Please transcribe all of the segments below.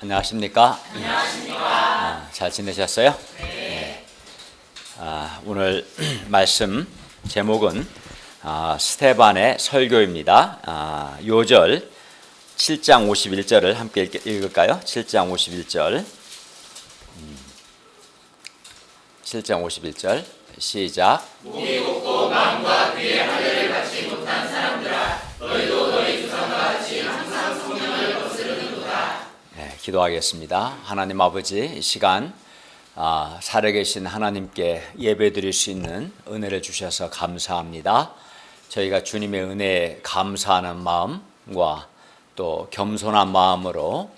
안녕하십니까? 잘 지내셨어요? 네. 오늘 말씀 제목은 스데반의 설교입니다. 요절 7장 51절을 함께 읽을까요? 7장 51절 7장 51절 시작. 목이 곱고 마음과 귀에 할례를 받지 못한 사람들아, 너희도 너희 조상과 같이 항상 성령을 거스르는도다. 네, 기도하겠습니다. 하나님 아버지, 이 시간 살아계신 하나님께 예배드릴 수 있는 은혜를 주셔서 감사합니다. 저희가 주님의 은혜에 감사하는 마음과 또 겸손한 마음으로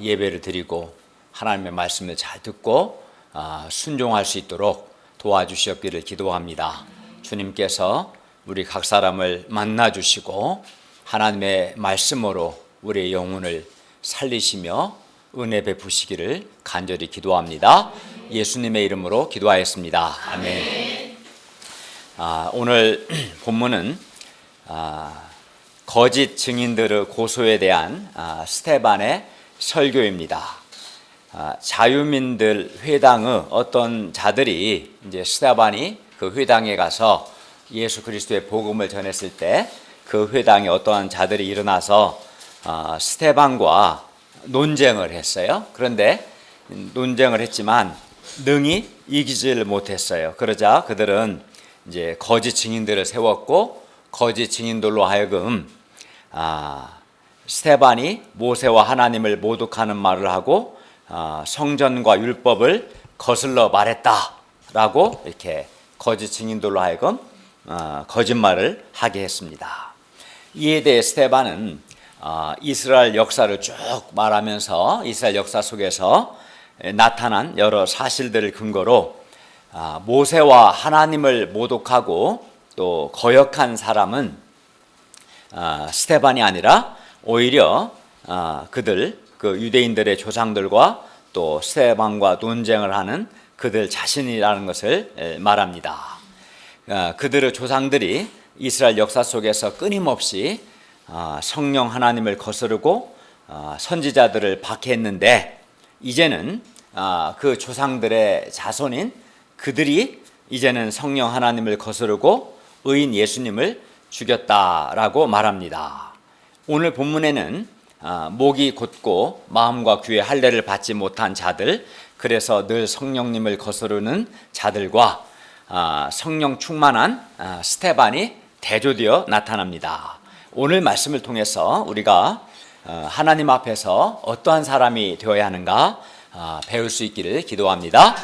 예배를 드리고 하나님의 말씀을 잘 듣고 순종할 수 있도록 도와주시옵기를 기도합니다. 주님께서 우리 각 사람을 만나주시고 하나님의 말씀으로 우리의 영혼을 살리시며 은혜 베푸시기를 간절히 기도합니다. 예수님의 이름으로 기도하였습니다. 아멘. 오늘 본문은 거짓 증인들의 고소에 대한 스데반의 설교입니다. 자유민들 회당의 어떤 자들이 이제 스데반이 그 회당에 가서 예수 그리스도의 복음을 전했을 때 그 회당에 어떠한 자들이 일어나서 스데반과 논쟁을 했어요. 그런데 논쟁을 했지만 능히 이기지를 못했어요. 그러자 그들은 이제 거짓 증인들을 세웠고 거짓 증인들로 하여금 스데반이 모세와 하나님을 모독하는 말을 하고 성전과 율법을 거슬러 말했다라고 이렇게 거짓 증인들로 하여금 거짓말을 하게 했습니다. 이에 대해 스데반은 이스라엘 역사를 쭉 말하면서 이스라엘 역사 속에서 나타난 여러 사실들을 근거로 모세와 하나님을 모독하고 또 거역한 사람은 스데반이 아니라 오히려 그들 그 유대인들의 조상들과 또 스데반과 논쟁을 하는 그들 자신이라는 것을 말합니다. 그들의 조상들이 이스라엘 역사 속에서 끊임없이 성령 하나님을 거스르고 선지자들을 박해했는데 이제는 그 조상들의 자손인 그들이 이제는 성령 하나님을 거스르고 의인 예수님을 죽였다라고 말합니다. 오늘 본문에는 목이 곧고 마음과 귀에 할례를 받지 못한 자들, 그래서 늘 성령님을 거스르는 자들과 성령 충만한 스데반이 대조되어 나타납니다. 오늘 말씀을 통해서 우리가 하나님 앞에서 어떠한 사람이 되어야 하는가 배울 수 있기를 기도합니다.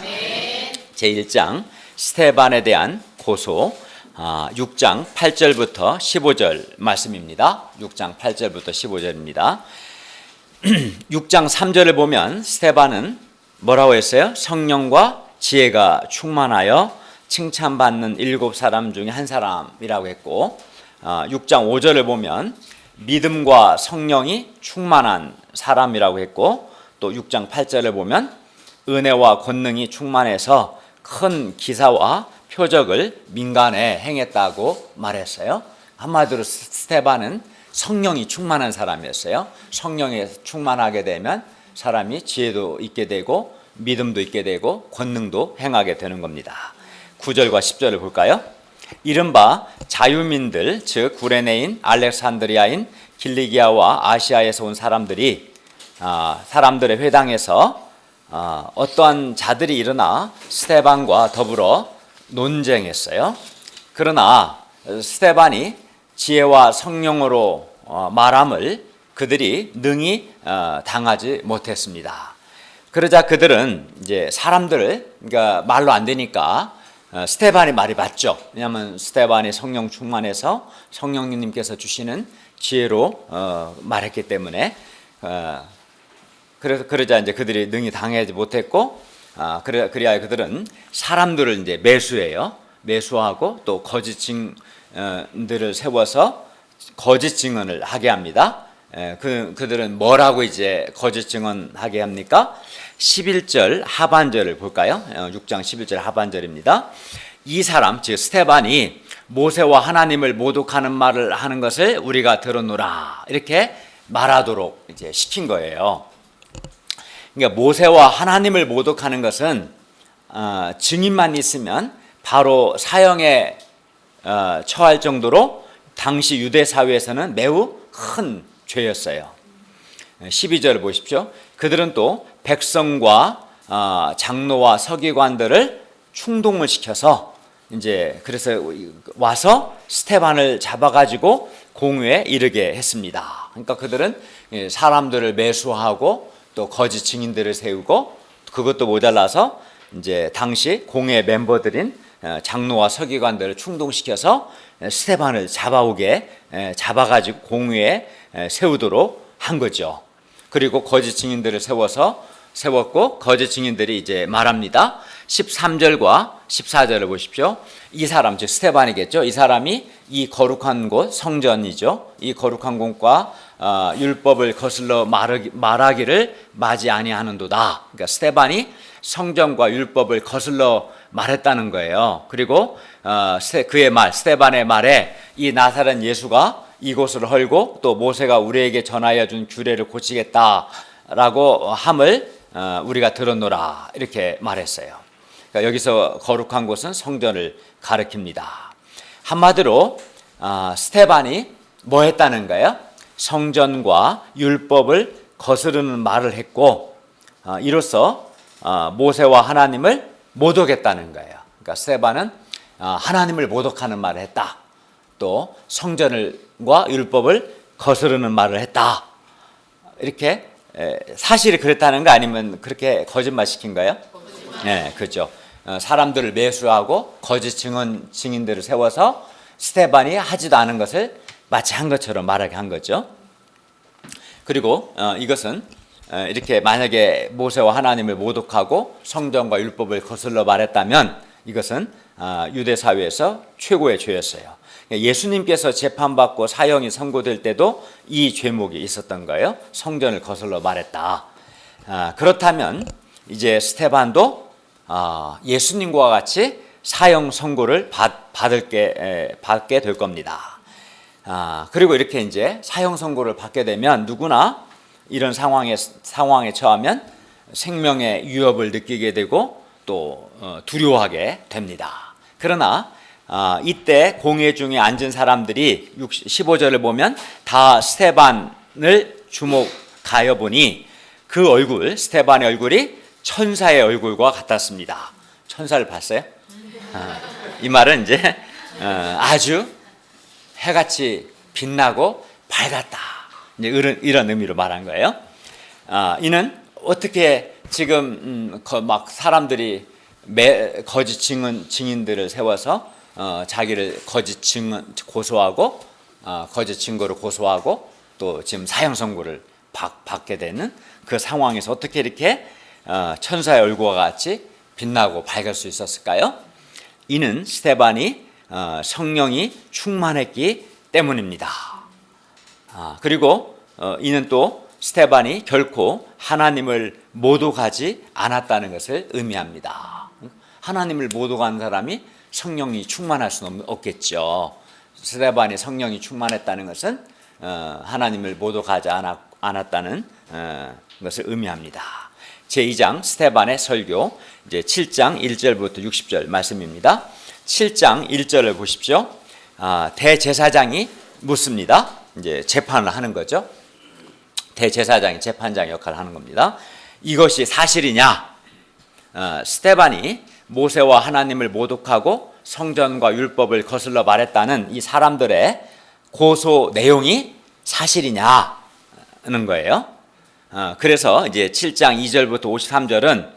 제1장 스데반에 대한 고소 6장 8절부터 15절 말씀입니다. 6장 8절부터 15절입니다. 6장 3절을 보면 스데반은 뭐라고 했어요? 성령과 지혜가 충만하여 칭찬받는 7사람 중에 한 사람이라고 했고 6장 5절을 보면 믿음과 성령이 충만한 사람이라고 했고 또 6장 8절을 보면 은혜와 권능이 충만해서 큰 기사와 표적을 민간에 행했다고 말했어요. 한마디로 스데반은 성령이 충만한 사람이었어요. 성령에 충만하게 되면 사람이 지혜도 있게 되고 믿음도 있게 되고 권능도 행하게 되는 겁니다. 9절과 10절을 볼까요? 이른바 자유민들, 즉 구레네인, 알렉산드리아인, 길리기아와 아시아에서 온 사람들이 사람들의 회당에서 어떠한 자들이 일어나 스데반과 더불어 논쟁했어요. 그러나 스데반이 지혜와 성령으로 말함을 그들이 능히 당하지 못했습니다. 그러자 그들은 이제 사람들을 그러니까 말로 안 되니까 스데반이 말이 맞죠. 왜냐하면 스데반이 성령 충만해서 성령님께서 주시는 지혜로 말했기 때문에 그러자 이제 그들이 능히 당하지 못했고 그래야 그들은 사람들을 이제 매수해요. 매수하고 또 거짓 증인들을 세워서 거짓 증언을 하게 합니다. 그들은 뭐라고 이제 거짓 증언하게 합니까? 11절 하반절을 볼까요? 6장 11절 하반절입니다. 이 사람, 즉 스데반이 모세와 하나님을 모독하는 말을 하는 것을 우리가 들었노라 이렇게 말하도록 이제 시킨 거예요. 그러니까 모세와 하나님을 모독하는 것은 증인만 있으면 바로 사형에 처할 정도로 당시 유대 사회에서는 매우 큰 죄였어요. 12절을 보십시오. 그들은 또 백성과 장로와 서기관들을 충동을 시켜서 이제 그래서 와서 스테반을 잡아가지고 공회에 이르게 했습니다. 그러니까 그들은 사람들을 매수하고 또 거짓 증인들을 세우고 그것도 모자라서 이제 당시 공회 멤버들인 장로와 서기관들을 충동시켜서 스테반을 잡아가지고 공회에 세우도록 한 거죠. 그리고 거짓 증인들을 세웠고 거짓 증인들이 이제 말합니다. 13절과 14절을 보십시오. 이 사람 즉 스테반이겠죠. 이 사람이 이 거룩한 곳 성전이죠. 이 거룩한 곳과 율법을 거슬러 말하기를 맞이 아니하는도다. 그러니까 스테반이 성전과 율법을 거슬러 말했다는 거예요. 그리고 그의 스테반의 말에 이 나사렛 예수가 이곳을 헐고 또 모세가 우리에게 전하여 준 규례를 고치겠다라고 함을 우리가 들었노라 이렇게 말했어요. 그러니까 여기서 거룩한 곳은 성전을 가리킵니다. 한마디로 스테반이 뭐 했다는 거예요? 성전과 율법을 거스르는 말을 했고 이로써 모세와 하나님을 모독했다는 거예요. 그러니까 스테반은 하나님을 모독하는 말을 했다. 또 성전과 율법을 거스르는 말을 했다. 이렇게 사실이 그랬다는 거 아니면 그렇게 거짓말 시킨 거예요? 네, 그렇죠. 사람들을 매수하고 거짓 증인들을 세워서 스테반이 하지도 않은 것을 마치 한 것처럼 말하게 한 거죠. 그리고 이것은 이렇게 만약에 모세와 하나님을 모독하고 성전과 율법을 거슬러 말했다면 이것은 유대 사회에서 최고의 죄였어요. 예수님께서 재판받고 사형이 선고될 때도 이 죄목이 있었던 거예요. 성전을 거슬러 말했다. 그렇다면 이제 스테반도 예수님과 같이 사형 선고를 받게 될 겁니다. 그리고 이렇게 이제 사형 선고를 받게 되면 누구나 이런 상황에 처하면 생명의 위협을 느끼게 되고 또 두려워하게 됩니다. 그러나 이때 공회 중에 앉은 사람들이 15절을 보면 다 스테반을 주목하여 보니 그 얼굴, 스테반의 얼굴이 천사의 얼굴과 같았습니다. 천사를 봤어요? 이 말은 이제 아주 해같이 빛나고 밝았다. 이제 이런 의미로 말한 거예요. 이는 어떻게 지금 막 사람들이 거짓 증인들을 세워서 자기를 거짓 고소하고 거짓 증거를 고소하고 또 지금 사형 선고를 받게 되는 그 상황에서 어떻게 이렇게 천사의 얼굴과 같이 빛나고 밝을 수 있었을까요? 이는 스테반이 성령이 충만했기 때문입니다. 그리고 이는 또 스테반이 결코 하나님을 모독하지 않았다는 것을 의미합니다. 하나님을 모독한 사람이 성령이 충만할 수는 없겠죠. 스테반이 성령이 충만했다는 것은 하나님을 모독하지 않았다는 것을 의미합니다. 제2장 스테반의 설교 이제 7장 1절부터 60절 말씀입니다. 7장 1절을 보십시오. 대제사장이 묻습니다. 이제 재판을 하는 거죠. 대제사장이 재판장 역할을 하는 겁니다. 이것이 사실이냐? 스테반이 모세와 하나님을 모독하고 성전과 율법을 거슬러 말했다는 이 사람들의 고소 내용이 사실이냐는 거예요. 그래서 이제 7장 2절부터 53절은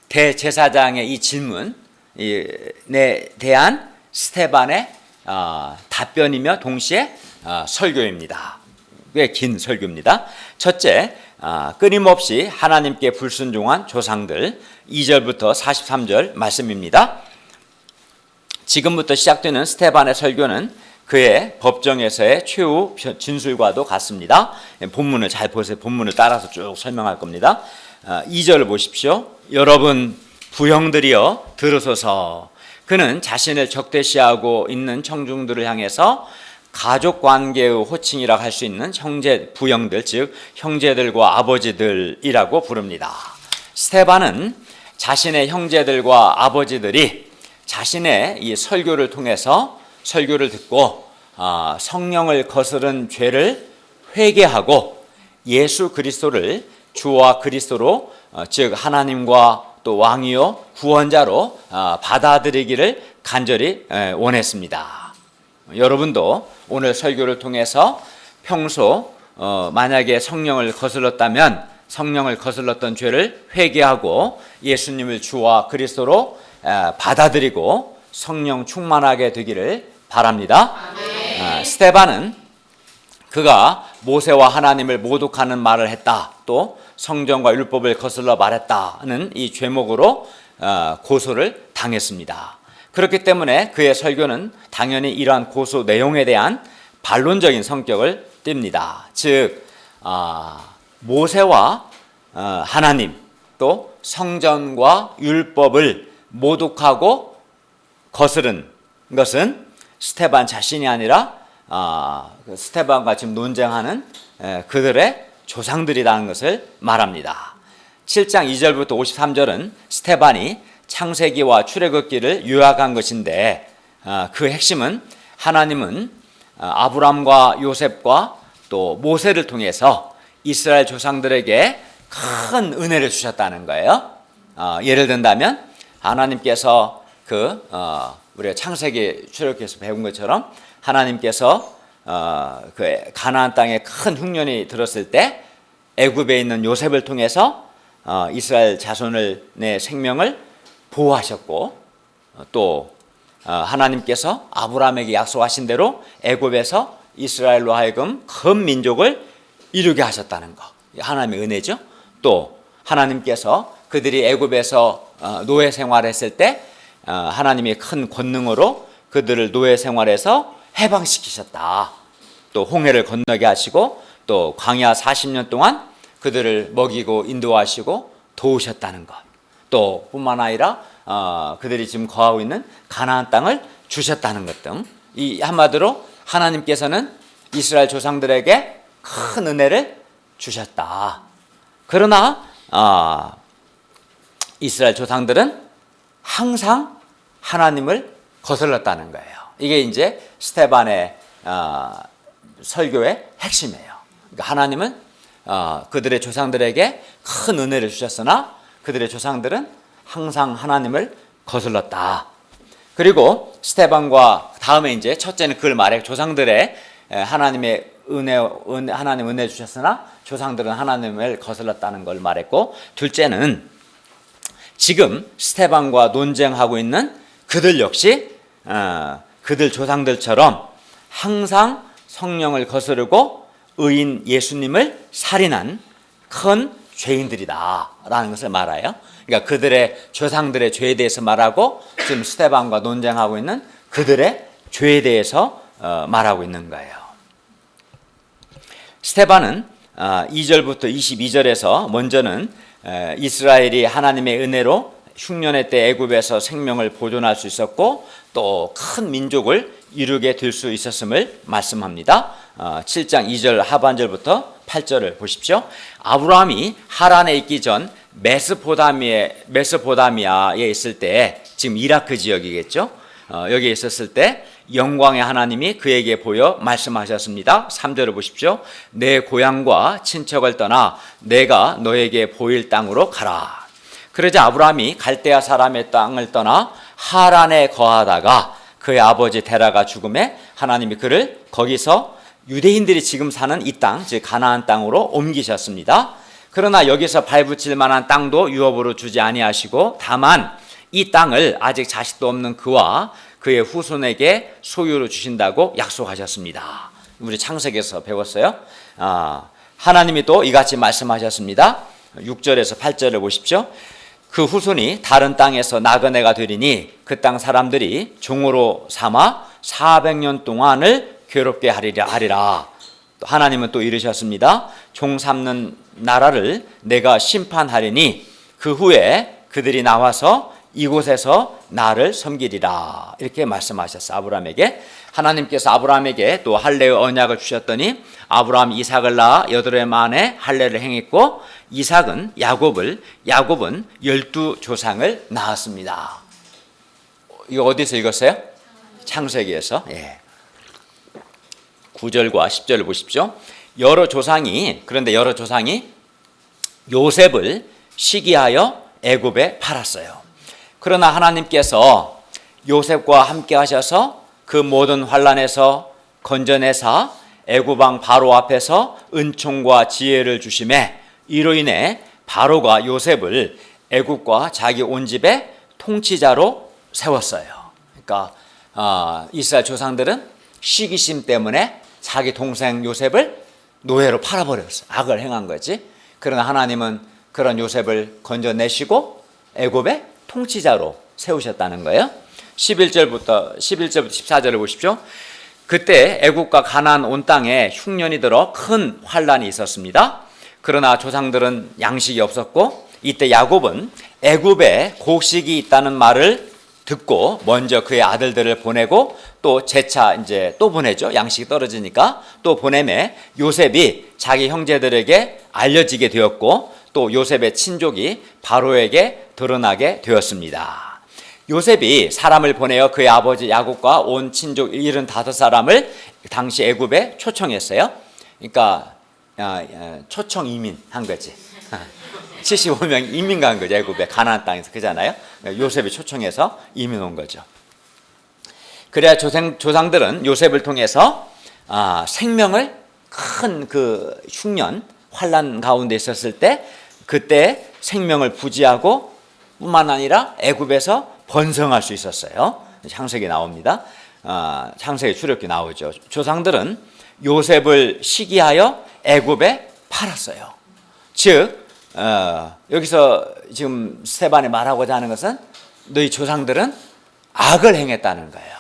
대제사장의 이 질문에 대한 스테반의 답변이며 동시에 설교입니다. 꽤 긴 설교입니다. 첫째, 끊임없이 하나님께 불순종한 조상들 2절부터 43절 말씀입니다. 지금부터 시작되는 스테반의 설교는 그의 법정에서의 최후 진술과도 같습니다. 본문을 잘 보세요. 본문을 따라서 쭉 설명할 겁니다. 2절을 보십시오. 여러분 부형들이여 들으소서. 그는 자신을 적대시하고 있는 청중들을 향해서 가족관계의 호칭이라고 할 수 있는 형제 부형들 즉 형제들과 아버지들이라고 부릅니다. 스데반은 자신의 형제들과 아버지들이 자신의 이 설교를 통해서 설교를 듣고 성령을 거스른 죄를 회개하고 예수 그리스도를 주와 그리스도로 즉 하나님과 또 왕이요 구원자로 받아들이기를 간절히 원했습니다. 여러분도 오늘 설교를 통해서 평소 만약에 성령을 거슬렀다면 성령을 거슬렀던 죄를 회개하고 예수님을 주와 그리스도로 받아들이고 성령 충만하게 되기를 바랍니다. 스데반은 그가 모세와 하나님을 모독하는 말을 했다, 또 성경과 율법을 거슬러 말했다는 이 죄목으로 고소를 당했습니다. 그렇기 때문에 그의 설교는 당연히 이러한 고소 내용에 대한 반론적인 성격을 띱니다. 즉 모세와 하나님 또 성전과 율법을 모독하고 거스른 것은 스데반 자신이 아니라 스데반과 지금 논쟁하는 그들의 조상들이라는 것을 말합니다. 7장 2절부터 53절은 스데반이 창세기와 출애굽기를 요약한 것인데 그 핵심은 하나님은 아브람과 요셉과 또 모세를 통해서 이스라엘 조상들에게 큰 은혜를 주셨다는 거예요. 예를 든다면 하나님께서 우리가 창세기 출애굽기에서 배운 것처럼 하나님께서 그 가나안 땅에 큰 흉년이 들었을 때 애굽에 있는 요셉을 통해서 이스라엘 자손을 내 생명을 보호하셨고 또 하나님께서 아브라함에게 약속하신 대로 애굽에서 이스라엘로 하여금 큰 민족을 이루게 하셨다는 것, 하나님의 은혜죠. 또 하나님께서 그들이 애굽에서 노예 생활했을 때 하나님이 큰 권능으로 그들을 노예 생활에서 해방시키셨다. 또 홍해를 건너게 하시고 또 광야 40년 동안 그들을 먹이고 인도하시고 도우셨다는 것. 또 뿐만 아니라 그들이 지금 거하고 있는 가나안 땅을 주셨다는 것 등 이 한마디로 하나님께서는 이스라엘 조상들에게 큰 은혜를 주셨다. 그러나 이스라엘 조상들은 항상 하나님을 거슬렀다는 거예요. 이게 이제 스데반의 설교의 핵심이에요. 그러니까 하나님은 그들의 조상들에게 큰 은혜를 주셨으나 그들의 조상들은 항상 하나님을 거슬렀다. 그리고 스데반과 다음에 이제 첫째는 그걸 말해 조상들의 하나님의 하나님 은혜 주셨으나 조상들은 하나님을 거슬렀다는 걸 말했고, 둘째는 지금 스데반과 논쟁하고 있는 그들 역시 그들 조상들처럼 항상 성령을 거스르고 의인 예수님을 살인한 큰 죄인들이다라는 것을 말해요. 그러니까 그들의 조상들의 죄에 대해서 말하고 지금 스데반과 논쟁하고 있는 그들의 죄에 대해서 말하고 있는 거예요. 스데반은 2절부터 22절에서 먼저는 이스라엘이 하나님의 은혜로 흉년의 때 애굽에서 생명을 보존할 수 있었고 또 큰 민족을 이루게 될 수 있었음을 말씀합니다. 7장 2절 하반절부터 8절을 보십시오. 아브라함이 하란에 있기 전 메소포다미아에 있을 때, 지금 이라크 지역이겠죠. 여기에 있었을 때 영광의 하나님이 그에게 보여 말씀하셨습니다. 3절을 보십시오. 내 고향과 친척을 떠나 내가 너에게 보일 땅으로 가라. 그러자 아브라함이 갈대아 사람의 땅을 떠나 하란에 거하다가 그의 아버지 데라가 죽음에 하나님이 그를 거기서 유대인들이 지금 사는 이 땅, 즉 가나안 땅으로 옮기셨습니다. 그러나 여기서 발붙일 만한 땅도 유업으로 주지 아니하시고 다만 이 땅을 아직 자식도 없는 그와 그의 후손에게 소유로 주신다고 약속하셨습니다. 우리 창세기에서 배웠어요. 하나님이 또 이같이 말씀하셨습니다. 6절에서 8절을 보십시오. 그 후손이 다른 땅에서 나그네가 되리니 그 땅 사람들이 종으로 삼아 400년 동안을 괴롭게 하리라. 또 하나님은 또 이르셨습니다. 종 삼는 나라를 내가 심판하리니 그 후에 그들이 나와서 이곳에서 나를 섬기리라. 이렇게 말씀하셨어요. 아브라함에게. 하나님께서 아브라함에게 또 할례의 언약을 주셨더니 아브라함 이삭을 낳아 8해 만에 할례를 행했고 이삭은 야곱은 12조상을 낳았습니다. 이거 어디서 읽었어요? 창세기에서. 예. 9절과 10절을 보십시오. 그런데 여러 조상이 요셉을 시기하여 애굽에 팔았어요. 그러나 하나님께서 요셉과 함께 하셔서 그 모든 환난에서 건져내사 애굽 왕 바로 앞에서 은총과 지혜를 주심에 이로 인해 바로가 요셉을 애굽과 자기 온 집의 통치자로 세웠어요. 그러니까 이스라엘 조상들은 시기심 때문에 자기 동생 요셉을 노예로 팔아버렸어요. 악을 행한 거지. 그러나 하나님은 그런 요셉을 건져내시고 애굽의 통치자로 세우셨다는 거예요. 11절부터 14절을 보십시오. 그때 애굽과 가나안 온 땅에 흉년이 들어 큰 환란이 있었습니다. 그러나 조상들은 양식이 없었고 이때 야곱은 애굽에 곡식이 있다는 말을 듣고 먼저 그의 아들들을 보내고 또 재차 이제 또 보내죠. 양식이 떨어지니까 또 보내매 요셉이 자기 형제들에게 알려지게 되었고 또 요셉의 친족이 바로에게 드러나게 되었습니다. 요셉이 사람을 보내어 그의 아버지 야곱과 온 친족 75사람을 당시 애굽에 초청했어요. 그러니까 초청 이민 한 거지. 75명 이민 간 거죠. 애굽에 가나안 땅에서. 그잖아요. 요셉이 초청해서 이민 온 거죠. 그래야 조상들은 요셉을 통해서 생명을 큰 그 흉년 환난 가운데 있었을 때 그때 생명을 부지하고 뿐만 아니라 애굽에서 번성할 수 있었어요. 창세기 나옵니다. 창세기 출애굽기 나오죠. 조상들은 요셉을 시기하여 애굽에 팔았어요. 즉 여기서 지금 스데반이 말하고자 하는 것은 너희 조상들은 악을 행했다는 거예요.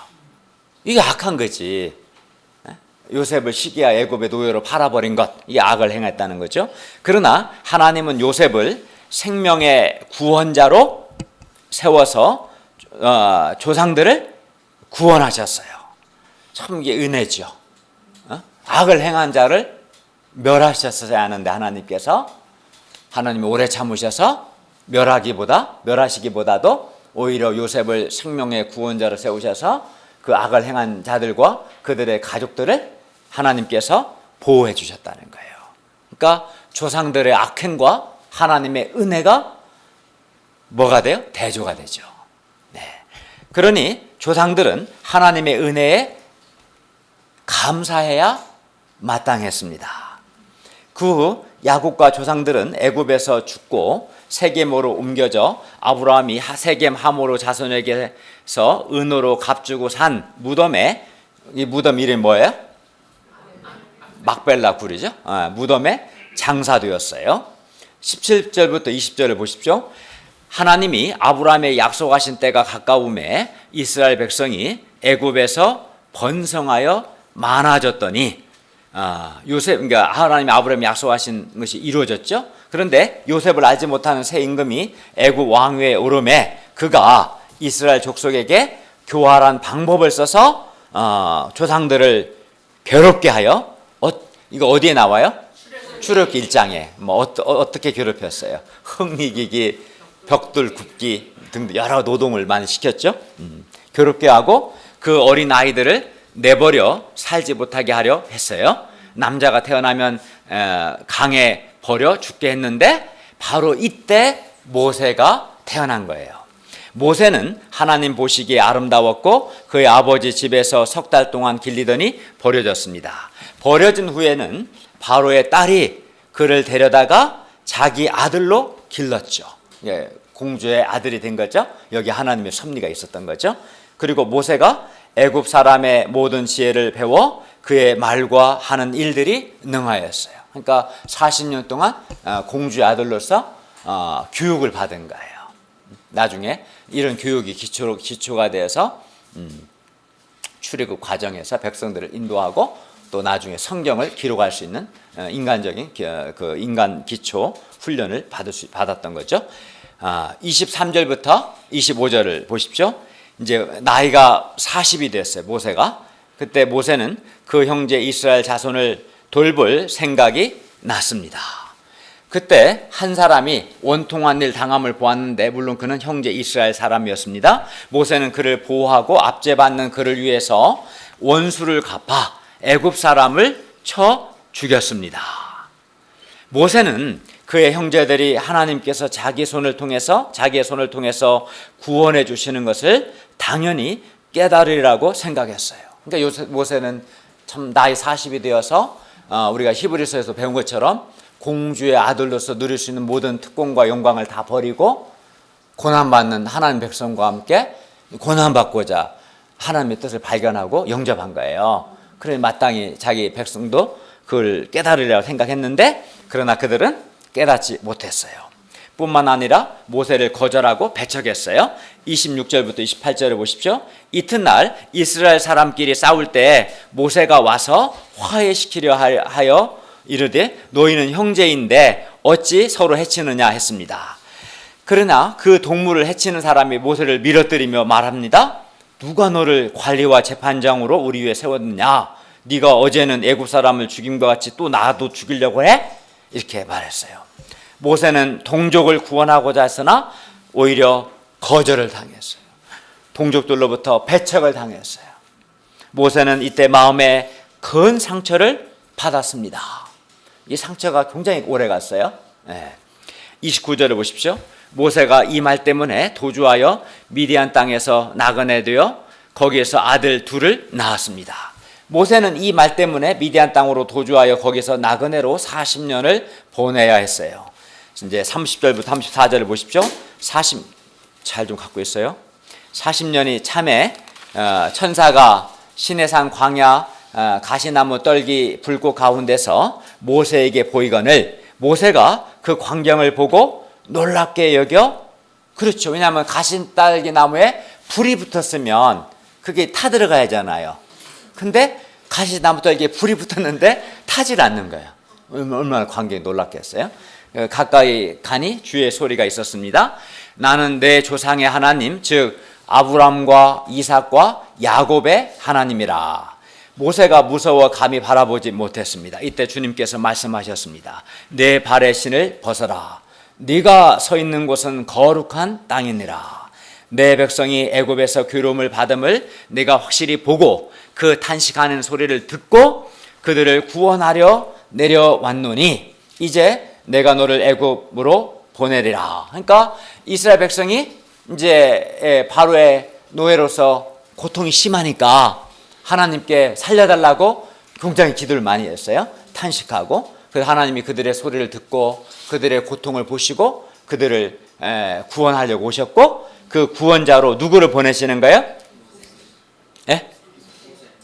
이게 악한 거지. 요셉을 시기하여 애굽의 노예로 팔아버린 것, 이 악을 행했다는 거죠. 그러나 하나님은 요셉을 생명의 구원자로 세워서 조상들을 구원하셨어요. 참 이게 은혜죠. 악을 행한 자를 멸하셨어야 하는데 하나님이 오래 참으셔서 멸하시기보다도 오히려 요셉을 생명의 구원자로 세우셔서 그 악을 행한 자들과 그들의 가족들을 하나님께서 보호해 주셨다는 거예요. 그러니까 조상들의 악행과 하나님의 은혜가 뭐가 돼요? 대조가 되죠. 네. 그러니 조상들은 하나님의 은혜에 감사해야 마땅했습니다. 그 후 야곱과 조상들은 애굽에서 죽고 세겜으로 옮겨져 아브라함이 세겜 하모르 자손에게서 은으로 값주고 산 무덤에, 이 무덤 이름이 뭐예요? 막벨라 굴이죠. 무덤에 장사되었어요. 17절부터 20절을 보십시오. 하나님이 아브라함의 약속하신 때가 가까움에 이스라엘 백성이 애굽에서 번성하여 많아졌더니 그러니까 하나님이 아브라함이 약속하신 것이 이루어졌죠. 그런데 요셉을 알지 못하는 새 임금이 애굽 왕위에 오르매 그가 이스라엘 족속에게 교활한 방법을 써서 조상들을 괴롭게 하여 이거 어디에 나와요? 출애굽기 1장에 어떻게 괴롭혔어요? 흥미기기, 벽돌 굽기 등등 여러 노동을 많이 시켰죠. 괴롭게 하고 그 어린 아이들을 내버려 살지 못하게 하려 했어요. 남자가 태어나면 강에 버려 죽게 했는데 바로 이때 모세가 태어난 거예요. 모세는 하나님 보시기에 아름다웠고 그의 아버지 집에서 3달 동안 길리더니 버려졌습니다. 버려진 후에는 바로의 딸이 그를 데려다가 자기 아들로 길렀죠. 공주의 아들이 된 거죠. 여기 하나님의 섭리가 있었던 거죠. 그리고 모세가 애굽 사람의 모든 지혜를 배워 그의 말과 하는 일들이 능하였어요. 그러니까 40년 동안 공주의 아들로서 교육을 받은 거예요. 나중에 이런 교육이 기초가 되어서 출애굽 과정에서 백성들을 인도하고 또 나중에 성경을 기록할 수 있는 인간적인 그 인간 기초 훈련을 받았던 거죠. 23절부터 25절을 보십시오. 이제 나이가 40이 됐어요. 모세가 그때 모세는 그 형제 이스라엘 자손을 돌볼 생각이 났습니다. 그때 한 사람이 원통한 일 당함을 보았는데, 물론 그는 형제 이스라엘 사람이었습니다. 모세는 그를 보호하고 압제받는 그를 위해서 원수를 갚아 애굽 사람을 쳐 죽였습니다. 모세는 그의 형제들이 하나님께서 자기의 손을 통해서 구원해 주시는 것을 당연히 깨달으리라고 생각했어요. 그러니까 모세는 참 나이 40이 되어서 우리가 히브리서에서 배운 것처럼 공주의 아들로서 누릴 수 있는 모든 특권과 영광을 다 버리고 고난받는 하나님 백성과 함께 고난받고자 하나님의 뜻을 발견하고 영접한 거예요. 그래 마땅히 자기 백성도 그걸 깨달으리라고 생각했는데, 그러나 그들은 깨닫지 못했어요. 뿐만 아니라 모세를 거절하고 배척했어요. 26절부터 28절을 보십시오. 이튿날 이스라엘 사람끼리 싸울 때 모세가 와서 화해시키려 하여 이르되 너희는 형제인데 어찌 서로 해치느냐 했습니다. 그러나 그 동물을 해치는 사람이 모세를 밀어뜨리며 말합니다. 누가 너를 관리와 재판장으로 우리 위에 세웠느냐? 네가 어제는 애굽 사람을 죽임과 같이 또 나도 죽이려고 해? 이렇게 말했어요. 모세는 동족을 구원하고자 했으나 오히려 거절을 당했어요. 동족들로부터 배척을 당했어요. 모세는 이때 마음에 큰 상처를 받았습니다. 이 상처가 굉장히 오래 갔어요. 29절을 보십시오. 모세가 이 말 때문에 도주하여 미디안 땅에서 나그네 되어 거기에서 아들 둘을 낳았습니다. 모세는 이 말 때문에 미디안 땅으로 도주하여 거기서 나그네로 40년을 보내야 했어요. 이제 30절부터 34절을 보십시오. 잘 좀 갖고 있어요. 40년이 참에 천사가 시내산 광야 가시나무 떨기 불꽃 가운데서 모세에게 보이거늘 모세가 그 광경을 보고 놀랍게 여겨, 그렇죠. 왜냐하면 가시딸기 나무에 불이 붙었으면 그게 타들어가야 하잖아요. 근데 가시나무 떨기에 불이 붙었는데 타질 않는 거예요. 얼마나 광경이 놀랍겠어요. 가까이 가니 주의 소리가 있었습니다. 나는 내 조상의 하나님, 즉 아브람과 이삭과 야곱의 하나님이라. 모세가 무서워 감히 바라보지 못했습니다. 이때 주님께서 말씀하셨습니다. 내 발의 신을 벗어라. 네가 서 있는 곳은 거룩한 땅이니라. 내 백성이 애굽에서 괴로움을 받음을 내가 확실히 보고 그 탄식하는 소리를 듣고 그들을 구원하려 내려왔노니 이제 내가 너를 애굽으로 보내리라. 그러니까 이스라엘 백성이 이제 바로의 노예로서 고통이 심하니까 하나님께 살려달라고 굉장히 기도를 많이 했어요. 탄식하고. 그래서 하나님이 그들의 소리를 듣고 그들의 고통을 보시고 그들을 구원하려고 오셨고, 그 구원자로 누구를 보내시는 거예요?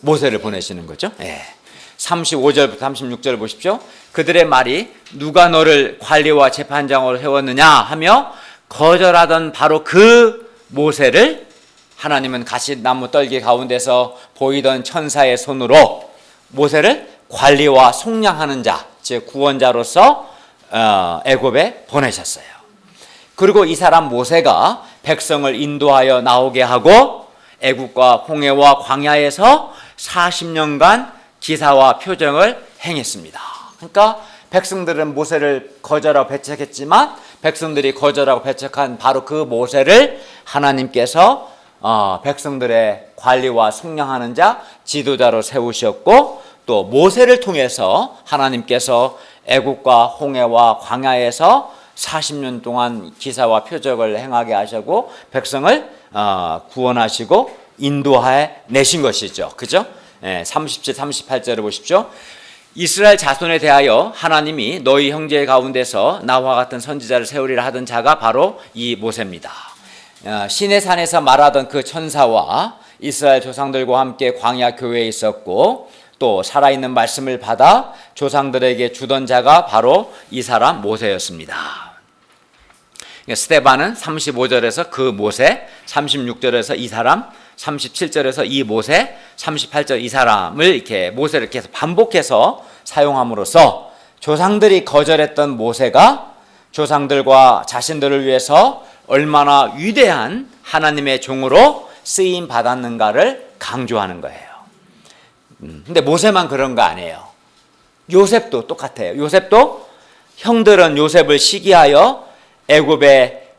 모세를 보내시는 거죠. 35절부터 36절을 보십시오. 그들의 말이 누가 너를 관리와 재판장으로 세웠느냐 하며 거절하던 바로 그 모세를 하나님은 가시나무 떨기 가운데서 보이던 천사의 손으로 모세를 관리와 속량하는 자, 즉 구원자로서 애굽에 보내셨어요. 그리고 이 사람 모세가 백성을 인도하여 나오게 하고 애굽과 홍해와 광야에서 40년간 기사와 표정을 행했습니다. 그러니까 백성들은 모세를 거절하고 배척했지만 백성들이 거절하고 배척한 바로 그 모세를 하나님께서 백성들의 관리와 속량하는 자, 지도자로 세우셨고, 또 모세를 통해서 하나님께서 애굽과 홍해와 광야에서 40년 동안 기사와 표적을 행하게 하시고 백성을 구원하시고 인도해 내신 것이죠. 그죠? 37, 38절을 보십시오. 이스라엘 자손에 대하여 하나님이 너희 형제 가운데서 나와 같은 선지자를 세우리라 하던 자가 바로 이 모세입니다. 시내산에서 말하던 그 천사와 이스라엘 조상들과 함께 광야 교회에 있었고, 또 살아있는 말씀을 받아 조상들에게 주던 자가 바로 이 사람 모세였습니다. 스데반은 35절에서 그 모세, 36절에서 이 사람, 37절에서 이 모세, 38절 이 사람을 이렇게 모세를 계속 반복해서 사용함으로써 조상들이 거절했던 모세가 조상들과 자신들을 위해서 얼마나 위대한 하나님의 종으로 쓰임 받았는가를 강조하는 거예요. 근데 모세만 그런 거 아니에요. 요셉도 똑같아요. 요셉도 형들은 요셉을 시기하여 애굽의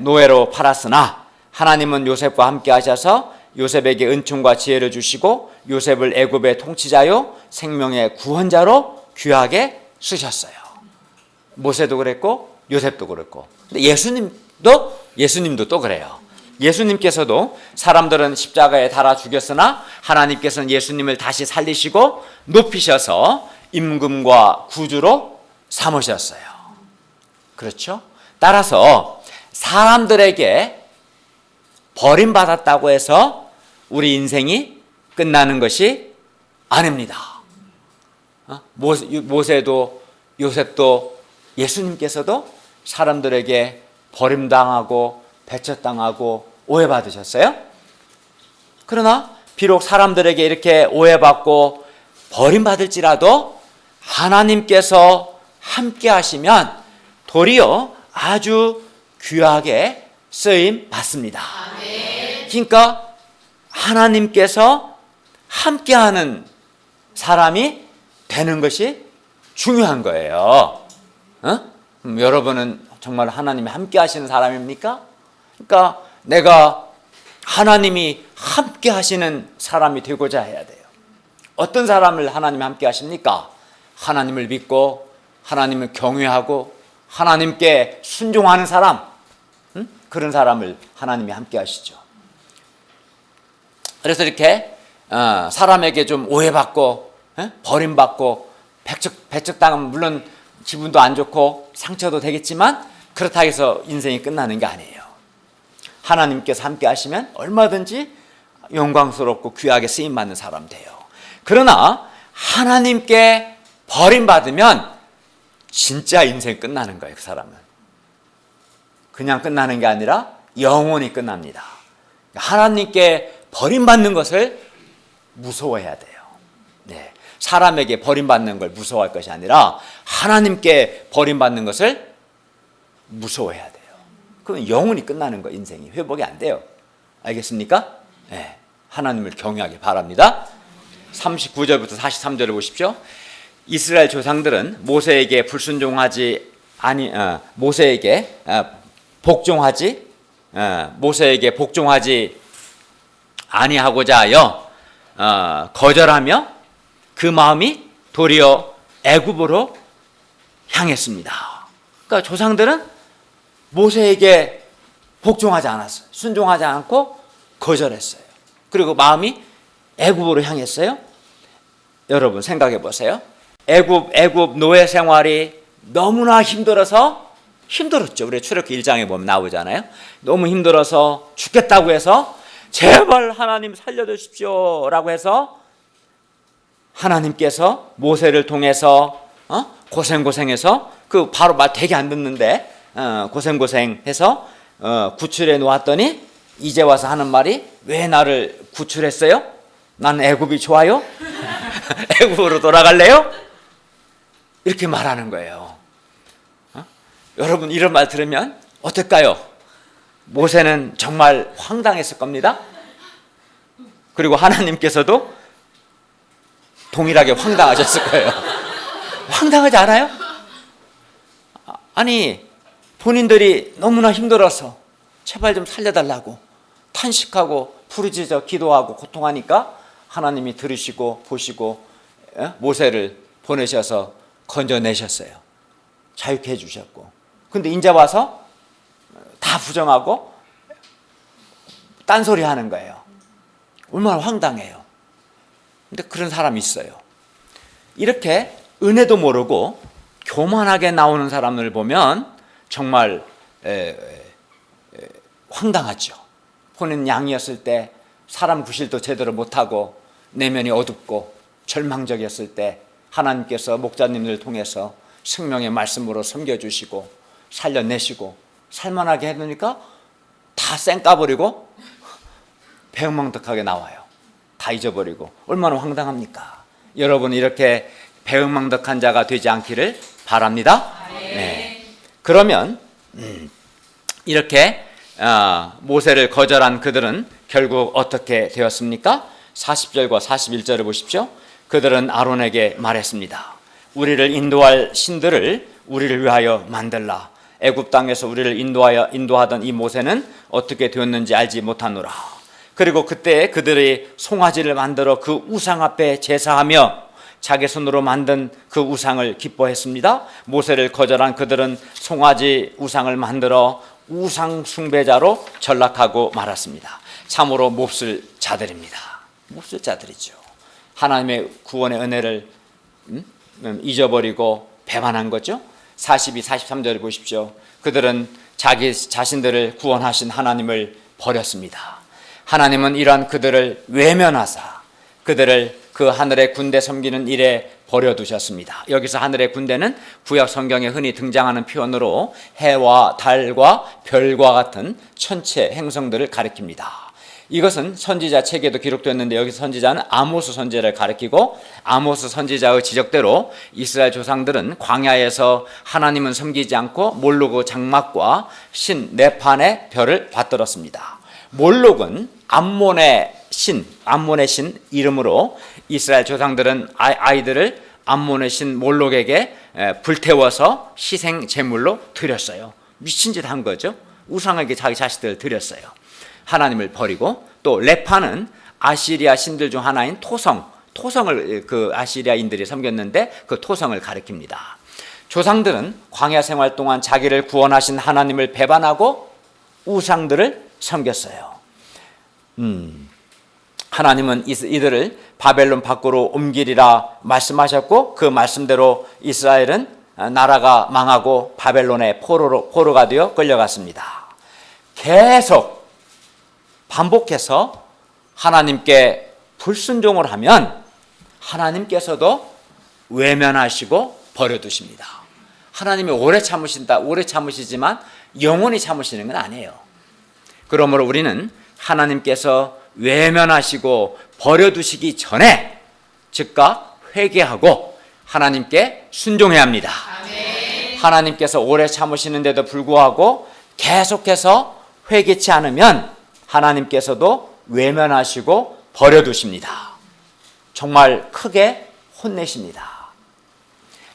노예로 팔았으나 하나님은 요셉과 함께 하셔서 요셉에게 은총과 지혜를 주시고 요셉을 애굽의 통치자요 생명의 구원자로 귀하게 쓰셨어요. 모세도 그랬고 요셉도 그랬고. 근데 예수님도 또 그래요. 예수님께서도 사람들은 십자가에 달아 죽였으나 하나님께서는 예수님을 다시 살리시고 높이셔서 임금과 구주로 삼으셨어요. 그렇죠? 따라서 사람들에게 버림받았다고 해서 우리 인생이 끝나는 것이 아닙니다. 모세도 요셉도 예수님께서도 사람들에게 버림당하고 배척당하고 오해받으셨어요. 그러나 비록 사람들에게 이렇게 오해받고 버림받을지라도 하나님께서 함께 하시면 도리어 아주 귀하게 쓰임 받습니다. 그러니까 하나님께서 함께하는 사람이 되는 것이 중요한 거예요. 여러분은 정말 하나님이 함께 하시는 사람입니까? 그러니까 내가 하나님이 함께 하시는 사람이 되고자 해야 돼요. 어떤 사람을 하나님이 함께 하십니까? 하나님을 믿고 하나님을 경외하고 하나님께 순종하는 사람, 그런 사람을 하나님이 함께 하시죠. 그래서 이렇게 사람에게 좀 오해받고 버림받고 배척당하면 물론 기분도 안 좋고 상처도 되겠지만 그렇다고 해서 인생이 끝나는 게 아니에요. 하나님께서 함께 하시면 얼마든지 영광스럽고 귀하게 쓰임받는 사람 돼요. 그러나 하나님께 버림받으면 진짜 인생 끝나는 거예요. 그 사람은 그냥 끝나는 게 아니라 영원히 끝납니다. 하나님께 버림받는 것을 무서워해야 돼요. 네. 사람에게 버림받는 걸 무서워할 것이 아니라 하나님께 버림받는 것을 무서워해야 돼요. 그건 영원히 끝나는 거, 인생이 회복이 안 돼요. 알겠습니까? 네. 하나님을 경외하길 바랍니다. 39절부터 43절을 보십시오. 이스라엘 조상들은 모세에게 복종하지 아니하고자 하여 거절하며 그 마음이 도리어 애굽으로 향했습니다. 그러니까 조상들은 모세에게 복종하지 않았어요. 순종하지 않고 거절했어요. 그리고 마음이 애굽으로 향했어요. 여러분 생각해 보세요. 애굽 노예 생활이 너무나 힘들었죠. 우리 출애굽기 1장에 보면 나오잖아요. 너무 힘들어서 죽겠다고 해서 제발 하나님 살려주십시오 라고 해서 하나님께서 모세를 통해서 고생해서 그 바로 말 되게 안 듣는데 고생해서 구출해 놓았더니 이제 와서 하는 말이 왜 나를 구출했어요? 난 애굽이 좋아요? 애굽으로 돌아갈래요? 이렇게 말하는 거예요. 여러분 이런 말 들으면 어떨까요? 모세는 정말 황당했을 겁니다. 그리고 하나님께서도 동일하게 황당하셨을 거예요. 황당하지 않아요? 아니 본인들이 너무나 힘들어서 제발 좀 살려달라고 탄식하고 부르짖어 기도하고 고통하니까 하나님이 들으시고 보시고 모세를 보내셔서 건져내셨어요. 자유케 해주셨고. 근데 이제 와서 다 부정하고 딴소리 하는 거예요. 얼마나 황당해요. 근데 그런 사람이 있어요. 이렇게 은혜도 모르고 교만하게 나오는 사람을 보면 정말 황당하죠. 본인 양이었을 때 사람 구실도 제대로 못하고 내면이 어둡고 절망적이었을 때 하나님께서 목자님들 통해서 생명의 말씀으로 섬겨주시고 살려내시고 살만하게 해놓으니까 다 쌩까버리고 배은망덕하게 나와요. 다 잊어버리고 얼마나 황당합니까? 여러분 이렇게 배은망덕한 자가 되지 않기를 바랍니다. 네. 그러면 이렇게 모세를 거절한 그들은 결국 어떻게 되었습니까? 40절과 41절을 보십시오. 그들은 아론에게 말했습니다. 우리를 인도할 신들을 우리를 위하여 만들라. 애굽 땅에서 우리를 인도하던 이 모세는 어떻게 되었는지 알지 못하노라. 그리고 그때 그들이 송아지를 만들어 그 우상 앞에 제사하며 자기 손으로 만든 그 우상을 기뻐했습니다. 모세를 거절한 그들은 송아지 우상을 만들어 우상 숭배자로 전락하고 말았습니다. 참으로 몹쓸 자들입니다. 몹쓸 자들이죠. 하나님의 구원의 은혜를 잊어버리고 배반한 거죠. 42, 43절을 보십시오. 그들은 자기 자신들을 구원하신 하나님을 버렸습니다. 하나님은 이러한 그들을 외면하사 그들을 그 하늘의 군대 섬기는 일에 버려두셨습니다. 여기서 하늘의 군대는 구약 성경에 흔히 등장하는 표현으로 해와 달과 별과 같은 천체 행성들을 가리킵니다. 이것은 선지자 책에도 기록되었는데 여기서 선지자는 아모스 선지자를 가리키고 아모스 선지자의 지적대로 이스라엘 조상들은 광야에서 하나님은 섬기지 않고 몰로그 장막과 신 네판의 별을 받들었습니다. 몰록은 암몬의 신 이름으로 이스라엘 조상들은 아이들을 암몬의 신 몰록에게 불태워서 희생 제물로 드렸어요. 미친 짓 한 거죠. 우상에게 자기 자식들을 드렸어요. 하나님을 버리고 또 레파는 아시리아 신들 중 하나인 토성을 그 아시리아인들이 섬겼는데 그 토성을 가리킵니다. 조상들은 광야 생활 동안 자기를 구원하신 하나님을 배반하고 우상들을 섬겼어요. 하나님은 이들을 바벨론 밖으로 옮기리라 말씀하셨고 그 말씀대로 이스라엘은 나라가 망하고 바벨론의 포로가 되어 끌려갔습니다. 계속 반복해서 하나님께 불순종을 하면 하나님께서도 외면하시고 버려두십니다. 하나님이 오래 참으시지만 영원히 참으시는 건 아니에요. 그러므로 우리는 하나님께서 외면하시고 버려두시기 전에 즉각 회개하고 하나님께 순종해야 합니다. 아멘. 하나님께서 오래 참으시는데도 불구하고 계속해서 회개치 않으면 하나님께서도 외면하시고 버려두십니다. 정말 크게 혼내십니다.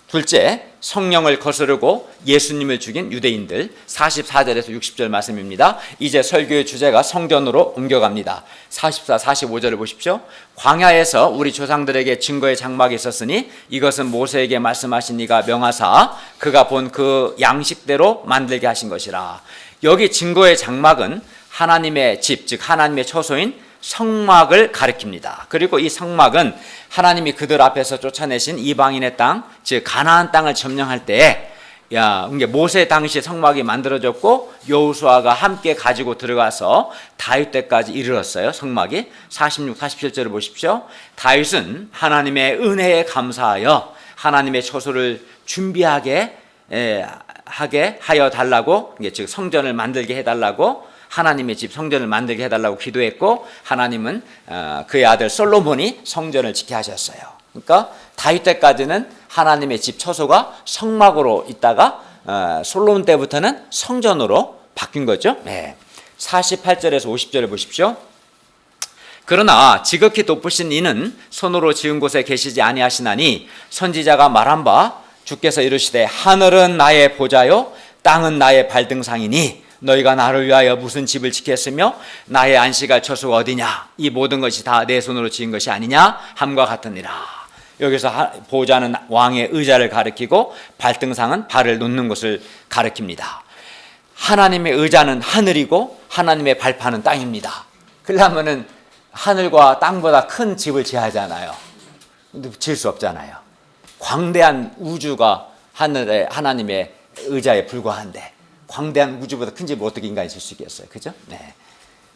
둘째, 성령을 거스르고 예수님을 죽인 유대인들 44절에서 60절 말씀입니다. 이제 설교의 주제가 성전으로 옮겨갑니다. 44, 45절을 보십시오. 광야에서 우리 조상들에게 증거의 장막이 있었으니 이것은 모세에게 말씀하신 이가 명하사 그가 본 그 양식대로 만들게 하신 것이라. 여기 증거의 장막은 하나님의 집, 즉 하나님의 처소인 성막을 가리킵니다. 그리고 이 성막은 하나님이 그들 앞에서 쫓아내신 이방인의 땅, 즉 가나안 땅을 점령할 때에 모세 당시에 성막이 만들어졌고 여호수아가 함께 가지고 들어가서 다윗 때까지 이르렀어요. 성막이 46, 47절을 보십시오. 다윗은 하나님의 은혜에 감사하여 하나님의 처소를 준비하게 하여 달라고, 즉 성전을 만들게 해달라고, 하나님의 집 성전을 만들게 해달라고 기도했고 하나님은 그의 아들 솔로몬이 성전을 지게 하셨어요. 그러니까 다윗 때까지는 하나님의 집 처소가 성막으로 있다가 솔로몬 때부터는 성전으로 바뀐 거죠. 48절에서 50절을 보십시오. 그러나 지극히 높으신 이는 손으로 지은 곳에 계시지 아니하시나니 선지자가 말한 바 주께서 이르시되 하늘은 나의 보좌요 땅은 나의 발등상이니 너희가 나를 위하여 무슨 집을 짓겠으며 나의 안식할 처소가 어디냐? 이 모든 것이 다 내 손으로 지은 것이 아니냐? 함과 같으니라. 여기서 보좌는 왕의 의자를 가리키고 발등상은 발을 놓는 것을 가리킵니다. 하나님의 의자는 하늘이고 하나님의 발판은 땅입니다. 그러려면은 하늘과 땅보다 큰 집을 지어야 하잖아요. 근데 지을 수 없잖아요. 광대한 우주가 하나님의 의자에 불과한데 광대한 우주보다 큰 집을 어떻게 인간이 질 수 있겠어요? 그죠? 네.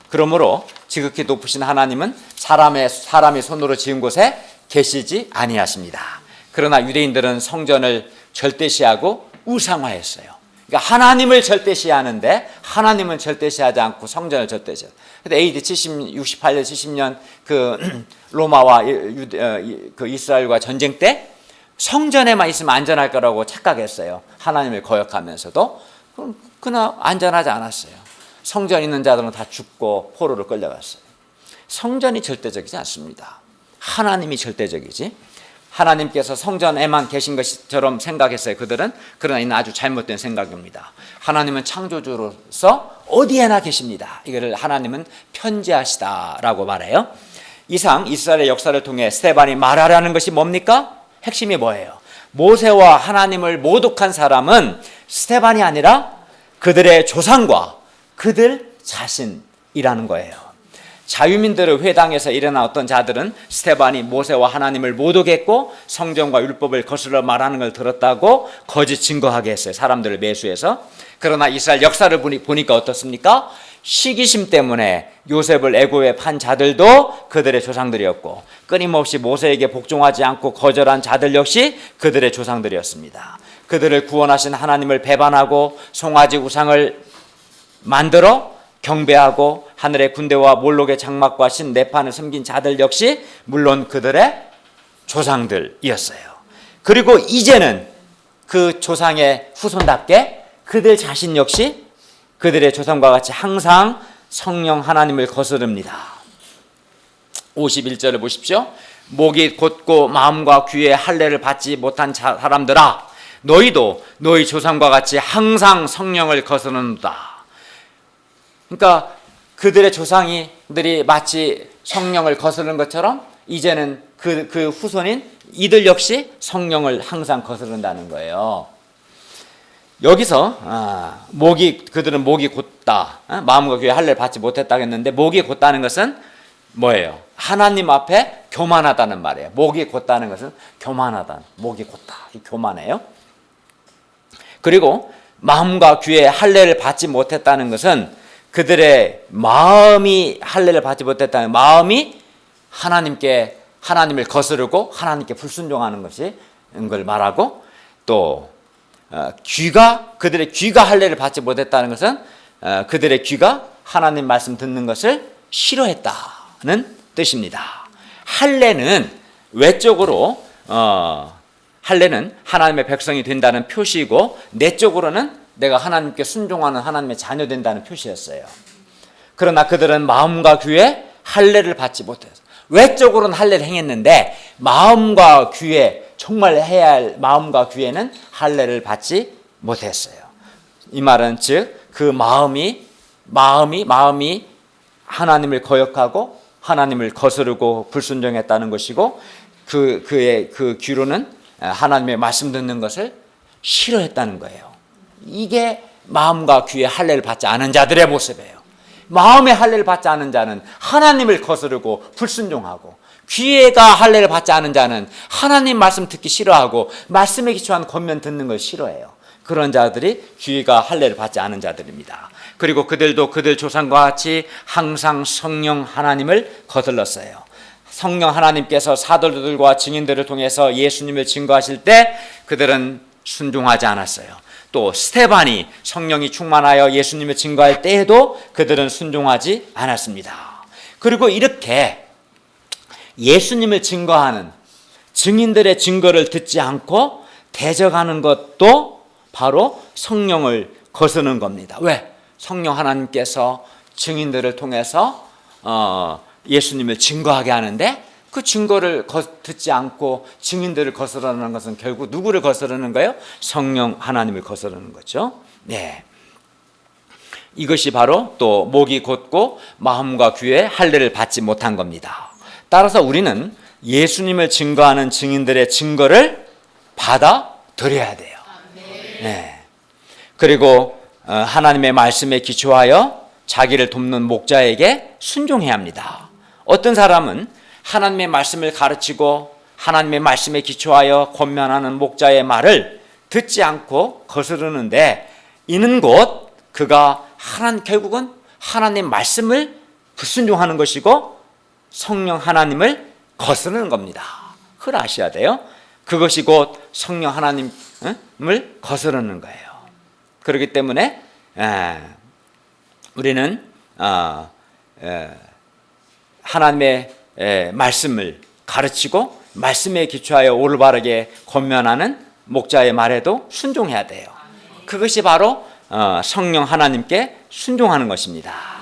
그러므로 지극히 높으신 하나님은 사람의 손으로 지은 곳에 계시지 아니하십니다. 그러나 유대인들은 성전을 절대시하고 우상화했어요. 그러니까 하나님을 절대시하는데 하나님은 절대시하지 않고 성전을 절대시해요. 근데 AD 68년 70년 그 로마와 그 이스라엘과 전쟁 때 성전에만 있으면 안전할 거라고 착각했어요. 하나님을 거역하면서도. 그러나 안전하지 않았어요. 성전 있는 자들은 다 죽고 포로로 끌려갔어요. 성전이 절대적이지 않습니다. 하나님이 절대적이지. 하나님께서 성전에만 계신 것처럼 생각했어요, 그들은. 그러나 이는 아주 잘못된 생각입니다. 하나님은 창조주로서 어디에나 계십니다. 이거를 하나님은 편지하시다라고 말해요. 이상 이스라엘의 역사를 통해 스데반이 말하라는 것이 뭡니까? 핵심이 뭐예요? 모세와 하나님을 모독한 사람은 스데반이 아니라 그들의 조상과 그들 자신이라는 거예요. 자유민들의 회당에서 일어난 어떤 자들은 스데반이 모세와 하나님을 모독했고 성경과 율법을 거슬러 말하는 걸 들었다고 거짓 증거하게 했어요. 사람들을 매수해서. 그러나 이스라엘 역사를 보니까 어떻습니까? 시기심 때문에 요셉을 애고에 판 자들도 그들의 조상들이었고, 끊임없이 모세에게 복종하지 않고 거절한 자들 역시 그들의 조상들이었습니다. 그들을 구원하신 하나님을 배반하고 송아지 우상을 만들어 경배하고 하늘의 군대와 몰록의 장막과 신 네판을 섬긴 자들 역시 물론 그들의 조상들이었어요. 그리고 이제는 그 조상의 후손답게 그들 자신 역시 그들의 조상과 같이 항상 성령 하나님을 거스릅니다. 51절을 보십시오. 목이 곧고 마음과 귀에 할례를 받지 못한 사람들아, 너희도 너희 조상과 같이 항상 성령을 거스르는도다. 그러니까 그들의 조상들이 마치 성령을 거스르는 것처럼 이제는 그 후손인 이들 역시 성령을 항상 거스른다는 거예요. 여기서 그들은 목이 곧다, 마음과 귀에 할례를 받지 못했다고 했는데, 목이 곧다는 것은 뭐예요? 하나님 앞에 교만하다는 말이에요. 목이 곧다는 것은 교만하다. 목이 곧다, 교만해요. 그리고 마음과 귀에 할례를 받지 못했다는 것은 그들의 마음이 할례를 받지 못했다는 마음이 하나님을 거스르고 하나님께 불순종하는 것이 걸 말하고, 또 그들의 귀가 할례를 받지 못했다는 것은 그들의 귀가 하나님 말씀 듣는 것을 싫어했다는 뜻입니다. 할례는 외적으로 할례는 하나님의 백성이 된다는 표시이고, 내적으로는 내가 하나님께 순종하는 하나님의 자녀 된다는 표시였어요. 그러나 그들은 마음과 귀에 할례를 받지 못해서, 외적으로는 할례를 행했는데 마음과 귀에, 정말 해야 할 마음과 귀에는 할례를 받지 못했어요. 이 말은 즉 그 마음이 하나님을 거역하고 하나님을 거스르고 불순종했다는 것이고, 그의 귀로는 하나님의 말씀 듣는 것을 싫어했다는 거예요. 이게 마음과 귀에 할례를 받지 않은 자들의 모습이에요. 마음의 할례를 받지 않은 자는 하나님을 거스르고 불순종하고, 귀에가 할례를 받지 않은 자는 하나님 말씀 듣기 싫어하고 말씀에 기초한 권면 듣는 걸 싫어해요. 그런 자들이 귀가 할례를 받지 않은 자들입니다. 그리고 그들도 그들 조상과 같이 항상 성령 하나님을 거슬렀어요. 성령 하나님께서 사도들과 증인들을 통해서 예수님을 증거하실 때 그들은 순종하지 않았어요. 또 스데반이 성령이 충만하여 예수님을 증거할 때에도 그들은 순종하지 않았습니다. 그리고 이렇게 예수님을 증거하는 증인들의 증거를 듣지 않고 대적하는 것도 바로 성령을 거스르는 겁니다. 왜? 성령 하나님께서 증인들을 통해서 예수님을 증거하게 하는데, 그 증거를 듣지 않고 증인들을 거스르는 것은 결국 누구를 거스르는 거예요? 성령 하나님을 거스르는 거죠. 네. 이것이 바로 또 목이 곧고 마음과 귀에 할례를 받지 못한 겁니다. 따라서 우리는 예수님을 증거하는 증인들의 증거를 받아들여야 돼요. 네. 그리고 하나님의 말씀에 기초하여 자기를 돕는 목자에게 순종해야 합니다. 어떤 사람은 하나님의 말씀을 가르치고 하나님의 말씀에 기초하여 권면하는 목자의 말을 듣지 않고 거스르는데, 이는 곧 그가 결국은 하나님 말씀을 불순종하는 것이고 성령 하나님을 거스르는 겁니다. 그걸 아셔야 돼요. 그것이 곧 성령 하나님을 거스르는 거예요. 그렇기 때문에 우리는 하나님의 말씀을 가르치고 말씀에 기초하여 올바르게 권면하는 목자의 말에도 순종해야 돼요. 그것이 바로 성령 하나님께 순종하는 것입니다.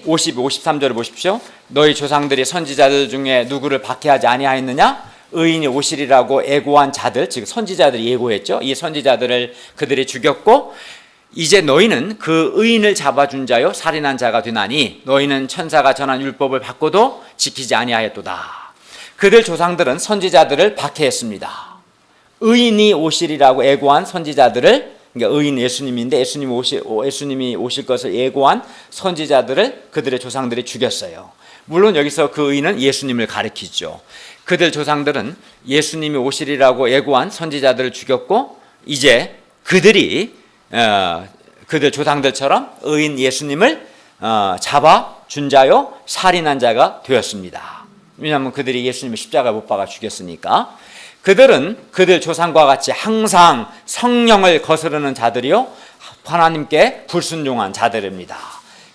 53절을 보십시오. 너희 조상들이 선지자들 중에 누구를 박해하지 아니하였느냐? 의인이 오시리라고 예고한 자들, 즉 선지자들이 예고했죠. 이 선지자들을 그들이 죽였고 이제 너희는 그 의인을 잡아준 자요 살인한 자가 되나니 너희는 천사가 전한 율법을 받고도 지키지 아니하였도다. 그들 조상들은 선지자들을 박해했습니다. 의인이 오시리라고 예고한 선지자들을, 그러니까 의인 예수님인데 예수님이 오실 것을 예고한 선지자들을 그들의 조상들이 죽였어요. 물론 여기서 그 의인은 예수님을 가리키죠. 그들 조상들은 예수님이 오시리라고 예고한 선지자들을 죽였고 이제 그들이 그들 조상들처럼 의인 예수님을 잡아준 자요 살인한 자가 되었습니다. 왜냐하면 그들이 예수님을 십자가에 못 박아 죽였으니까. 그들은 그들 조상과 같이 항상 성령을 거스르는 자들이요 하나님께 불순종한 자들입니다.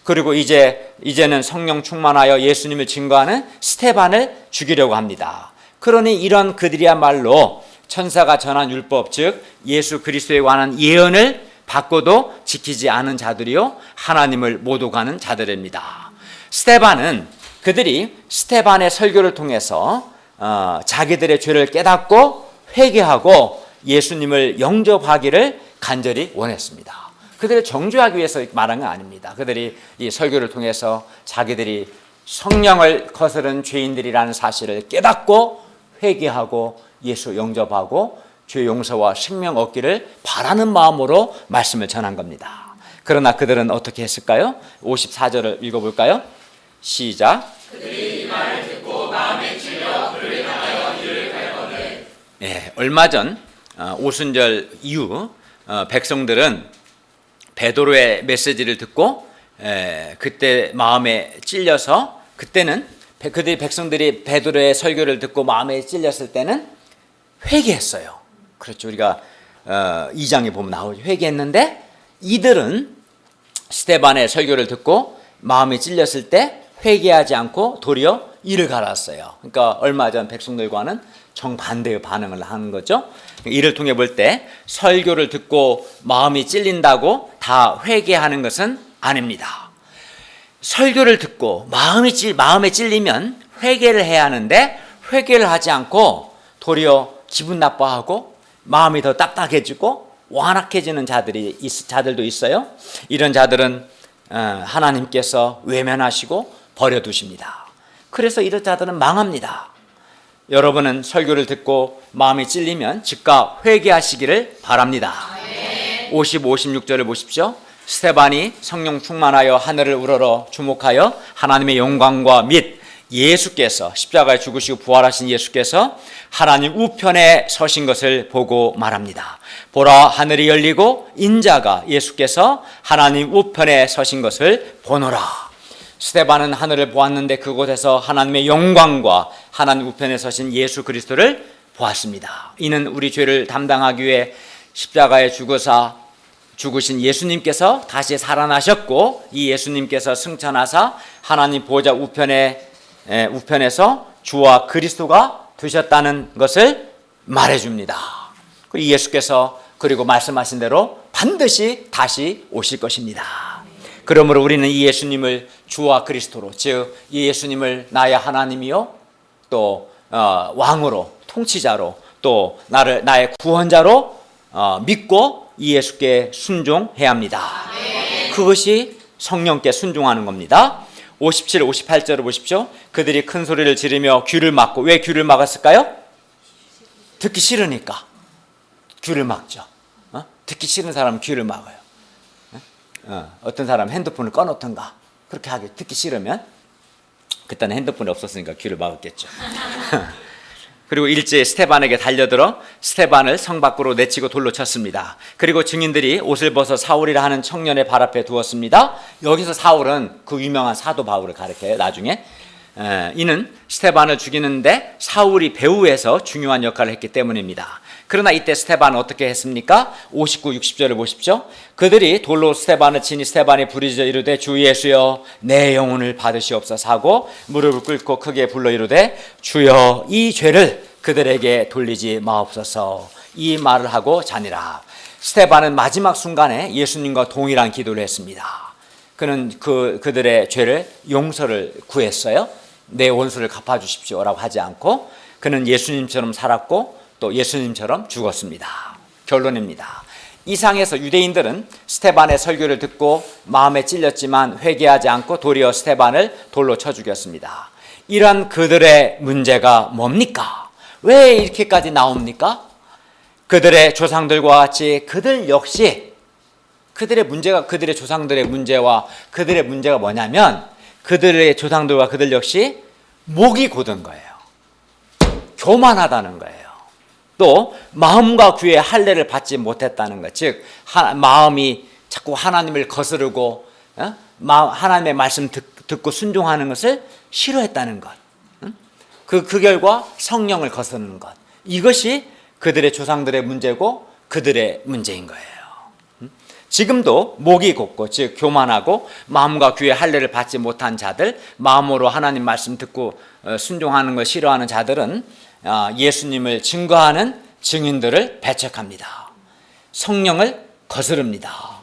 그리고 이제는 성령 충만하여 예수님을 증거하는 스테반을 죽이려고 합니다. 그러니 이런 그들이야말로 천사가 전한 율법, 즉 예수 그리스도에 관한 예언을 받고도 지키지 않은 자들이요 하나님을 못 오가는 자들입니다. 스테반은 그들이 스테반의 설교를 통해서 자기들의 죄를 깨닫고 회개하고 예수님을 영접하기를 간절히 원했습니다. 그들을 정죄하기 위해서 말한 건 아닙니다. 그들이 이 설교를 통해서 자기들이 성령을 거스른 죄인들이라는 사실을 깨닫고 회개하고 예수 영접하고 죄 용서와 생명 얻기를 바라는 마음으로 말씀을 전한 겁니다. 그러나 그들은 어떻게 했을까요? 54절을 읽어볼까요? 시작. 그들이 이 말을 듣고 마음에 찔려 그를 향하여 이를 갈거늘. 얼마 전 오순절 이후 백성들은 베드로의 메시지를 듣고 그때 마음에 찔려서 그때는 그들이 백성들이 베드로의 설교를 듣고 마음에 찔렸을 때는 회개했어요. 그렇죠. 우리가 2장에 보면 나오죠. 회개했는데 이들은 스데반의 설교를 듣고 마음에 찔렸을 때 회개하지 않고 도리어 이를 갈았어요. 그러니까 얼마 전 백성들과는 정반대의 반응을 하는 거죠. 이를 통해 볼 때 설교를 듣고 마음이 찔린다고 다 회개하는 것은 아닙니다. 설교를 듣고 마음에 찔리면 회개를 해야 하는데 회개를 하지 않고 도리어 기분 나빠하고 마음이 더 딱딱해지고 완악해지는 자들도 있어요. 이런 자들은 하나님께서 외면하시고 버려두십니다. 그래서 이런 자들은 망합니다. 여러분은 설교를 듣고 마음이 찔리면 즉각 회개하시기를 바랍니다. 55, 56절을 보십시오. 스데반이 성령 충만하여 하늘을 우러러 주목하여 하나님의 영광과 및 예수께서 십자가에 죽으시고 부활하신 예수께서 하나님 우편에 서신 것을 보고 말합니다. 보라, 하늘이 열리고 인자가 예수께서 하나님 우편에 서신 것을 보노라. 스데반은 하늘을 보았는데 그곳에서 하나님의 영광과 하나님 우편에 서신 예수 그리스도를 보았습니다. 이는 우리 죄를 담당하기 위해 십자가에 죽으신 예수님께서 다시 살아나셨고 이 예수님께서 승천하사 하나님 보좌 우편에서 주와 그리스도가 되셨다는 것을 말해줍니다. 이 예수께서 그리고 말씀하신 대로 반드시 다시 오실 것입니다. 그러므로 우리는 이 예수님을 주와 그리스도로, 즉 이 예수님을 나의 하나님이요 또 왕으로, 통치자로, 또 나의 구원자로 믿고 이 예수께 순종해야 합니다. 그것이 성령께 순종하는 겁니다. 57, 58절을 보십시오. 그들이 큰 소리를 지르며 귀를 막고, 왜 귀를 막았을까요? 듣기 싫으니까 귀를 막죠. 듣기 싫은 사람은 귀를 막아요. 어떤 사람은 핸드폰을 꺼놓던가 그렇게 하게, 듣기 싫으면. 그때는 핸드폰이 없었으니까 귀를 막았겠죠. 그리고 일제히 스데반에게 달려들어 스데반을 성 밖으로 내치고 돌로 쳤습니다. 그리고 증인들이 옷을 벗어 사울이라 하는 청년의 발 앞에 두었습니다. 여기서 사울은 그 유명한 사도 바울을 가리켜요. 나중에 이는 스데반을 죽이는데 사울이 배후에서 중요한 역할을 했기 때문입니다. 그러나 이때 스데반은 어떻게 했습니까? 59, 60절을 보십시오. 그들이 돌로 스데반을 치니 스데반이 부르짖어 이르되 주 예수여 내 영혼을 받으시옵소서 하고 무릎을 꿇고 크게 불러 이르되 주여 이 죄를 그들에게 돌리지 마옵소서, 이 말을 하고 자니라. 스데반은 마지막 순간에 예수님과 동일한 기도를 했습니다. 그는 그들의 죄를 용서를 구했어요. 내 원수를 갚아주십시오라고 하지 않고 그는 예수님처럼 살았고 또 예수님처럼 죽었습니다. 결론입니다. 이상에서 유대인들은 스데반의 설교를 듣고 마음에 찔렸지만 회개하지 않고 도리어 스데반을 돌로 쳐 죽였습니다. 이런 그들의 문제가 뭡니까? 왜 이렇게까지 나옵니까? 그들의 조상들과 같이 그들 역시 그들의 문제가 그들의 조상들의 문제와 그들의 문제가 뭐냐면 그들의 조상들과 그들 역시 목이 곧은 거예요. 교만하다는 거예요. 또 마음과 귀의 할례를 받지 못했다는 것, 즉 마음이 자꾸 하나님을 거스르고 하나님의 말씀 듣고 순종하는 것을 싫어했다는 것, 그 결과 성령을 거스르는 것, 이것이 그들의 조상들의 문제고 그들의 문제인 거예요. 지금도 목이 곧고 즉 교만하고 마음과 귀의 할례를 받지 못한 자들, 마음으로 하나님 말씀 듣고 순종하는 걸 싫어하는 자들은 예수님을 증거하는 증인들을 배척합니다. 성령을 거스릅니다.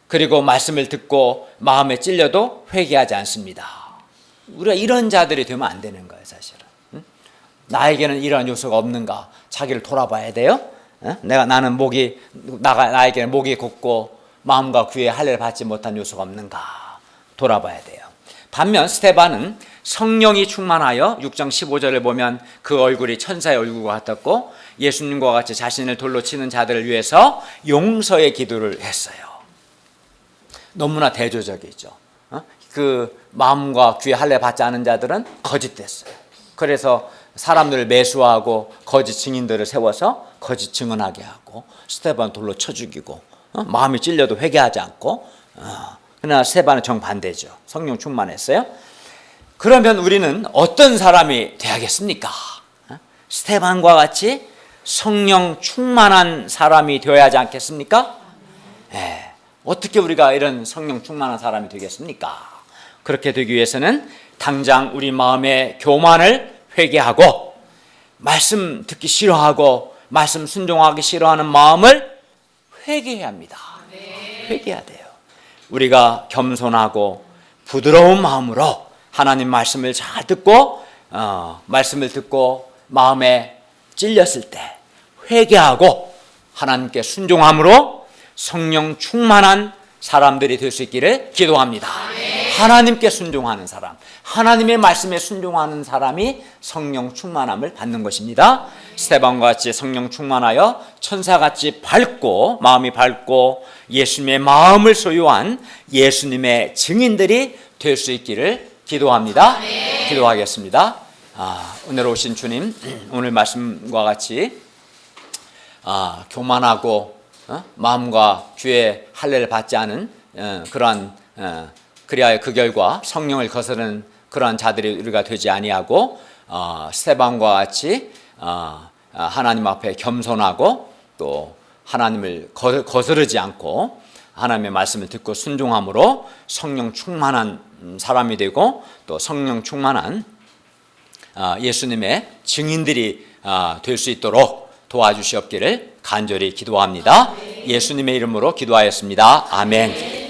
그리고 말씀을 듣고 마음에 찔려도 회개하지 않습니다. 우리가 이런 자들이 되면 안 되는 거예요, 사실은. 나에게는 이러한 요소가 없는가? 자기를 돌아봐야 돼요. 나에게는 목이 곧고 마음과 귀의 할례를 받지 못한 요소가 없는가? 돌아봐야 돼요. 반면 스데반은 성령이 충만하여 6장 15절을 보면 그 얼굴이 천사의 얼굴과 같았고 예수님과 같이 자신을 돌로 치는 자들을 위해서 용서의 기도를 했어요. 너무나 대조적이죠. 그 마음과 귀의 할례 받지 않은 자들은 거짓됐어요. 그래서 사람들을 매수하고 거짓 증인들을 세워서 거짓 증언하게 하고 스데반 돌로 쳐 죽이고 마음이 찔려도 회개하지 않고 그러나 스데반은 정반대죠. 성령 충만했어요. 그러면 우리는 어떤 사람이 되야겠습니까? 스데반과 같이 성령 충만한 사람이 되어야 하지 않겠습니까? 어떻게 우리가 이런 성령 충만한 사람이 되겠습니까? 그렇게 되기 위해서는 당장 우리 마음의 교만을 회개하고 말씀 듣기 싫어하고 말씀 순종하기 싫어하는 마음을 회개해야 합니다. 회개해야 돼요. 우리가 겸손하고 부드러운 마음으로 하나님 말씀을 잘 듣고 말씀을 듣고 마음에 찔렸을 때 회개하고 하나님께 순종함으로 성령 충만한 사람들이 될 수 있기를 기도합니다. 하나님께 순종하는 사람, 하나님의 말씀에 순종하는 사람이 성령 충만함을 받는 것입니다. 스데반과 같이 성령 충만하여 천사같이 밝고 마음이 밝고 예수님의 마음을 소유한 예수님의 증인들이 될 수 있기를 기도합니다. 기도하겠습니다. 오늘 오신 주님, 오늘 말씀과 같이 교만하고 마음과 귀의 할례를 받지 않은 그러한 그리하여 그 결과 성령을 거스르는 그러한 자들이 우리가 되지 아니하고 스데반과 같이 하나님 앞에 겸손하고 또 하나님을 거스르지 않고 하나님의 말씀을 듣고 순종함으로 성령 충만한 사람이 되고 또 성령 충만한 예수님의 증인들이 될 수 있도록 도와주시옵기를 간절히 기도합니다. 예수님의 이름으로 기도하였습니다. 아멘.